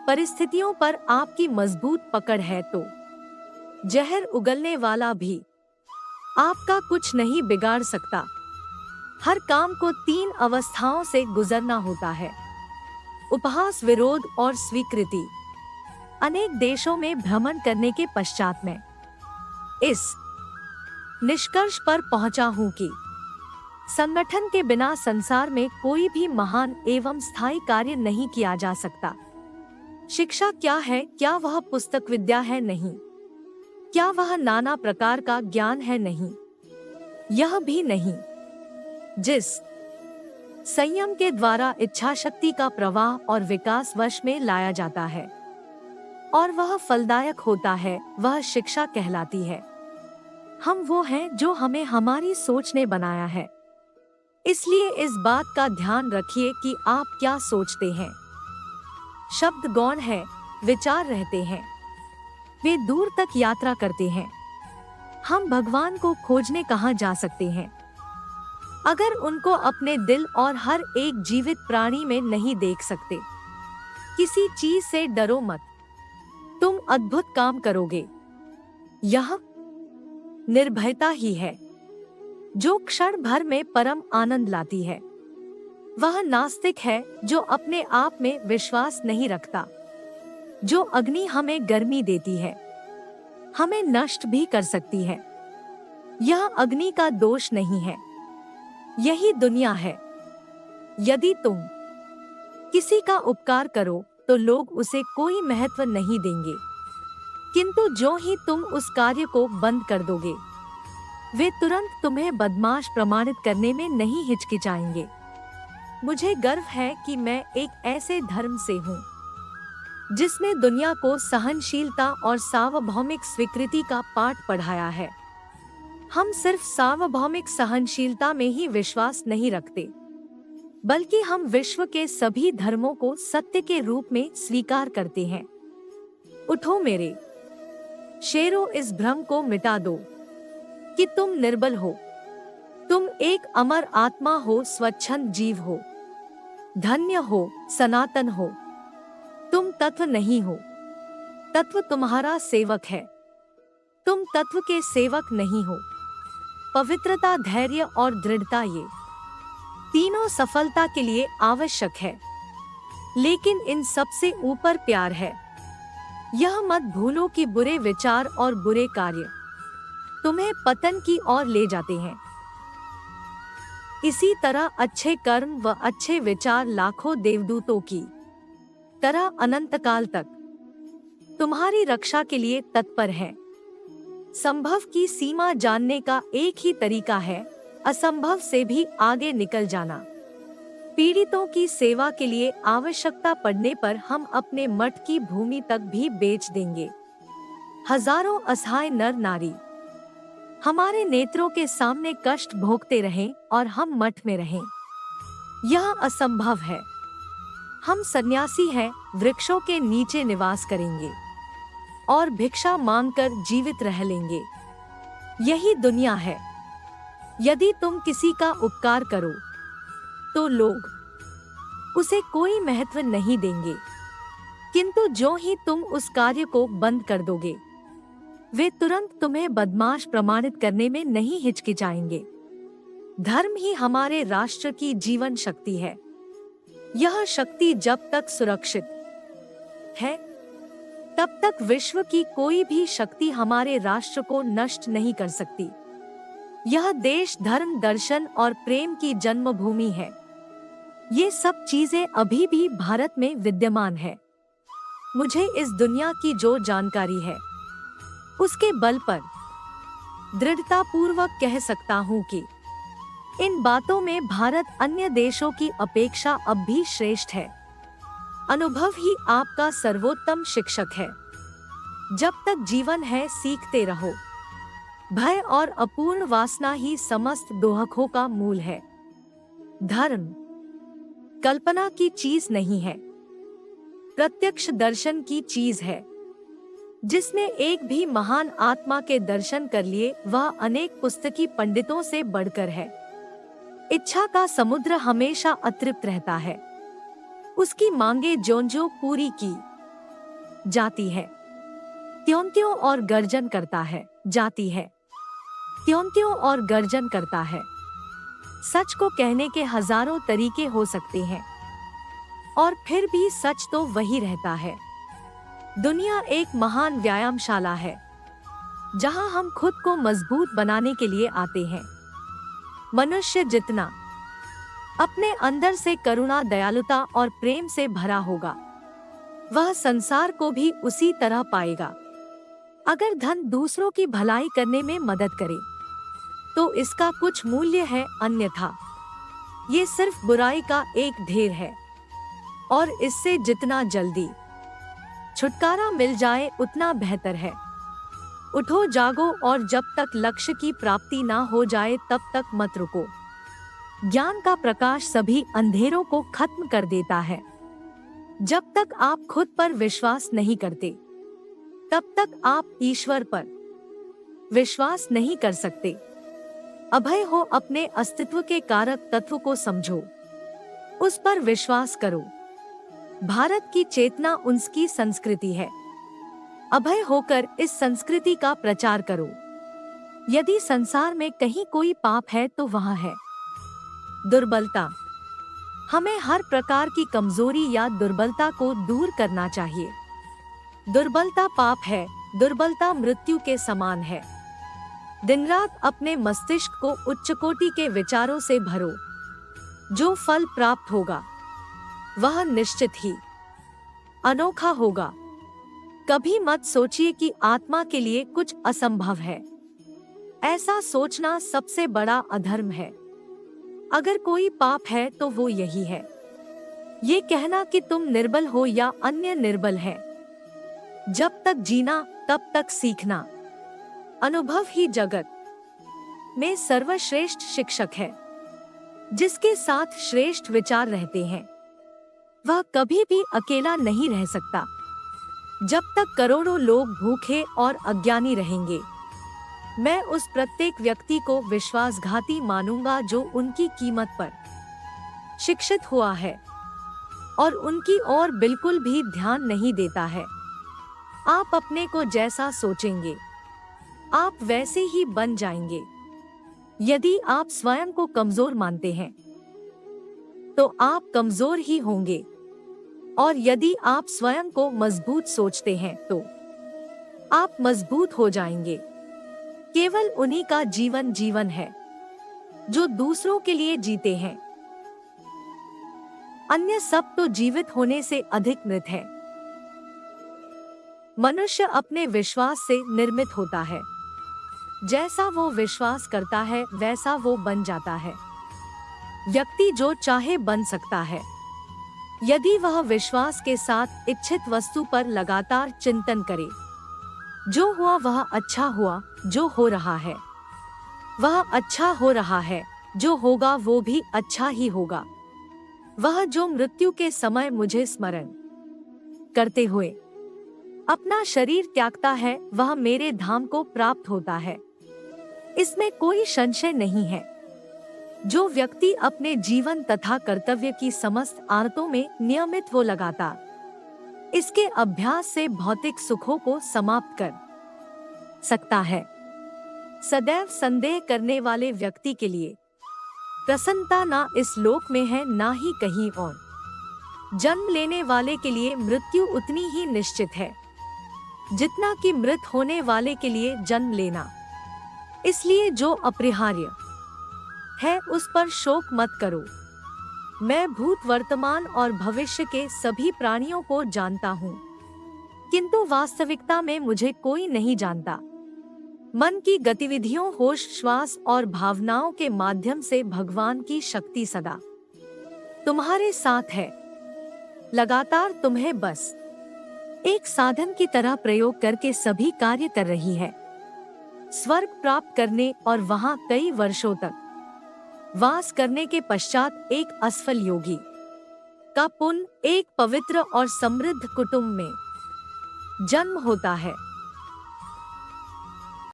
परिस्थितियों पर आपकी मजबूत पकड़ है तो जहर उगलने वाला भी आपका कुछ नहीं बिगाड़ सकता। हर काम को 3 अवस्थाओं से गुजरना होता है: उपहास, विरोध और स्वीकृति। अनेक देशों में भ्रमण करने के पश्चात मैं इस निष्कर्ष पर पहुंचा हूं कि संगठन के बिना संसार में कोई भी महान एवं स्थायी कार्य नहीं किया जा सकता। शिक्षा क्या है? क्या वह पुस्तक विद्या है? नहीं। क्या वह नाना प्रकार का ज्ञान है? नहीं, यह भी नहीं। जिस संयम के द्वारा इच्छा शक्ति का प्रवाह और विकास वश में लाया जाता है और वह फलदायक होता है, वह शिक्षा कहलाती है। हम वो हैं जो हमें हमारी सोच ने बनाया है। इसलिए इस बात का ध्यान रखिए कि आप क्या सोचते हैं। शब्द गौण है, विचार रहते हैं, वे दूर तक यात्रा करते हैं। हम भगवान को खोजने कहाँ जा सकते हैं अगर उनको अपने दिल और हर एक जीवित प्राणी में नहीं देख सकते? किसी चीज से डरो मत, तुम अद्भुत काम करोगे। यह निर्भयता ही है जो क्षण भर में परम आनंद लाती है। वह नास्तिक है जो अपने आप में विश्वास नहीं रखता। जो अग्नि हमें गर्मी देती है, हमें नष्ट भी कर सकती है। यह अग्नि का दोष नहीं है, यही दुनिया है। यदि तुम किसी का उपकार करो तो लोग उसे कोई महत्व नहीं देंगे, किंतु जो ही तुम उस कार्य को बंद कर दोगे, वे तुरंत तुम्हें बदमाश प्रमाणित करने में नहीं हिचकिचाएंगे। मुझे गर्व है कि मैं एक ऐसे धर्म से हूँ जिसने दुनिया को सहनशीलता और सार्वभौमिक स्वीकृति का पाठ पढ़ाया है। हम सिर्फ सार्वभौमिक सहनशीलता में ही विश्वास नहीं रखते, बल्कि हम विश्व के सभी धर्मों को सत्य के रूप में स्वीकार करते हैं। उठो मेरे शेरों, इस भ्रम को मिटा दो कि तुम निर्बल हो। तुम एक अमर आत्मा हो, स्वच्छंद जीव हो, धन्य हो, सनातन हो। तुम तत्व नहीं हो, तत्व तुम्हारा सेवक है। तुम तत्व के सेवक नहीं हो। पवित्रता, धैर्य और दृढ़ता, ये तीनों सफलता के लिए आवश्यक है, लेकिन इन सबसे ऊपर प्यार है। यह मत भूलो कि बुरे विचार और बुरे कार्य तुम्हें पतन की ओर ले जाते हैं। इसी तरह अच्छे कर्म व अच्छे विचार लाखों देवदूतों की तरह अनंतकाल तक तुम्हारी रक्षा के लिए तत्पर है। संभव की सीमा जानने का एक ही तरीका है, असंभव से भी आगे निकल जाना। पीड़ितों की सेवा के लिए आवश्यकता पड़ने पर हम अपने मठ की भूमि तक भी बेच देंगे। हजारों असहाय नर नारी हमारे नेत्रों के सामने कष्ट भोगते रहें और हम मठ में रहें, यह असंभव है। हम सन्यासी हैं, वृक्षों के नीचे निवास करेंगे और भिक्षा मांगकर जीवित रह लेंगे। यही दुनिया है। यदि तुम किसी का उपकार करो तो लोग उसे कोई महत्व नहीं देंगे, किंतु जो ही तुम उस कार्य को बंद कर दोगे, वे तुरंत तुम्हें बदमाश प्रमाणित करने में नहीं हिचकिचाएंगे। धर्म ही हमारे राष्ट्र की जीवन शक्ति है। यह शक्ति जब तक सुरक्षित है, तब तक विश्व की कोई भी शक्ति हमारे राष्ट्र को नष्ट नहीं कर सकती। यह देश धर्म, दर्शन और प्रेम की जन्मभूमि है। ये सब चीजें अभी भी भारत में विद्यमान है। मुझे इस दुनिया की जो जानकारी है, उसके बल पर दृढ़ता पूर्वक कह सकता हूँ कि इन बातों में भारत अन्य देशों की अपेक्षा अब भी श्रेष्ठ है। अनुभव ही आपका सर्वोत्तम शिक्षक है। जब तक जीवन है, सीखते रहो। भय और अपूर्ण वासना ही समस्त दोहकों का मूल है। धर्म कल्पना की चीज नहीं है, प्रत्यक्ष दर्शन की चीज है। जिसने एक भी महान आत्मा के दर्शन कर लिए, वह अनेक पुस्तकी पंडितों से बढ़कर है। इच्छा का समुद्र हमेशा अतृप्त रहता है। उसकी मांगे ज्यों-ज्यों पूरी की जाती है। त्यों त्यों और गर्जन करता है, जाती है। त्यों त्यों और गर्जन करता है। सच को कहने के हजारों तरीके हो सकते हैं और फिर भी सच तो वही रहता है। दुनिया एक महान व्यायामशाला है जहां हम खुद को मजबूत बनाने के लिए आते हैं। मनुष्य जितना अपने अंदर से करुणा, दयालुता और प्रेम से भरा होगा, वह संसार को भी उसी तरह पाएगा। अगर धन दूसरों की भलाई करने में मदद करे तो इसका कुछ मूल्य है, अन्यथा ये सिर्फ बुराई का एक ढेर है और इससे जितना जल्दी छुटकारा मिल जाए उतना बेहतर है। उठो, जागो और जब तक लक्ष्य की प्राप्ति ना हो जाए तब तक मत रुको। ज्ञान का प्रकाश सभी अंधेरों को खत्म कर देता है। जब तक आप खुद पर विश्वास नहीं करते तब तक आप ईश्वर पर विश्वास नहीं कर सकते। अभय हो, अपने अस्तित्व के कारक तत्व को समझो, उस पर विश्वास करो। भारत की चेतना उसकी संस्कृति है। अभय होकर इस संस्कृति का प्रचार करो। यदि संसार में कहीं कोई पाप है तो वह है दुर्बलता। हमें हर प्रकार की कमजोरी या दुर्बलता को दूर करना चाहिए। दुर्बलता पाप है, दुर्बलता मृत्यु के समान है। दिन रात अपने मस्तिष्क को उच्च कोटि के विचारों से भरो। जो फल प्राप्त होगा वह निश्चित ही अनोखा होगा। कभी मत सोचिए कि आत्मा के लिए कुछ असंभव है। ऐसा सोचना सबसे बड़ा अधर्म है। अगर कोई पाप है तो वो यही है, ये कहना कि तुम निर्बल हो या अन्य निर्बल है। जब तक जीना तब तक सीखना। अनुभव ही जगत में सर्वश्रेष्ठ शिक्षक है। जिसके साथ श्रेष्ठ विचार रहते हैं वह कभी भी अकेला नहीं रह सकता। जब तक करोड़ों लोग भूखे और अज्ञानी रहेंगे, मैं उस प्रत्येक व्यक्ति को विश्वासघाती मानूंगा जो उनकी कीमत पर शिक्षित हुआ है और उनकी ओर बिल्कुल भी ध्यान नहीं देता है। आप अपने को जैसा सोचेंगे आप वैसे ही बन जाएंगे। यदि आप स्वयं को कमजोर मानते हैं तो आप कमजोर ही होंगे, और यदि आप स्वयं को मजबूत सोचते हैं तो आप मजबूत हो जाएंगे। केवल उन्हीं का जीवन जीवन है जो दूसरों के लिए जीते हैं। अन्य सब तो जीवित होने से अधिक मृत है। मनुष्य अपने विश्वास से निर्मित होता है। जैसा वो विश्वास करता है वैसा वो बन जाता है। व्यक्ति जो चाहे बन सकता है यदि वह विश्वास के साथ इच्छित वस्तु पर लगातार चिंतन करे। जो हुआ वह अच्छा हुआ, जो हो रहा है वह अच्छा हो रहा है, जो होगा वो भी अच्छा ही होगा। वह जो मृत्यु के समय मुझे स्मरण करते हुए अपना शरीर त्यागता है वह मेरे धाम को प्राप्त होता है। इसमें कोई संशय नहीं है। जो व्यक्ति अपने जीवन तथा कर्तव्य की समस्त आदतों में नियमित वो लगातार इसके अभ्यास से भौतिक सुखों को समाप्त कर सकता है। सदैव संदेह करने वाले व्यक्ति के लिए प्रसन्नता ना इस लोक में है ना ही कहीं और। जन्म लेने वाले के लिए मृत्यु उतनी ही निश्चित है जितना कि मृत होने वाले के लिए जन्म लेना। इसलिए जो अपरिहार्य है उस पर शोक मत करो। मैं भूत, वर्तमान और भविष्य के सभी प्राणियों को जानता हूँ, किंतु वास्तविकता में मुझे कोई नहीं जानता। मन की गतिविधियों, होश, श्वास और भावनाओं के माध्यम से भगवान की शक्ति सदा तुम्हारे साथ है। लगातार तुम्हें बस एक साधन की तरह प्रयोग करके सभी कार्य कर रही है। स्वर्ग प्राप्त करने और वहां कई वर्षों तक वास करने के पश्चात एक असफल योगी का पुण्य एक पवित्र और समृद्ध कुटुंब में जन्म होता है।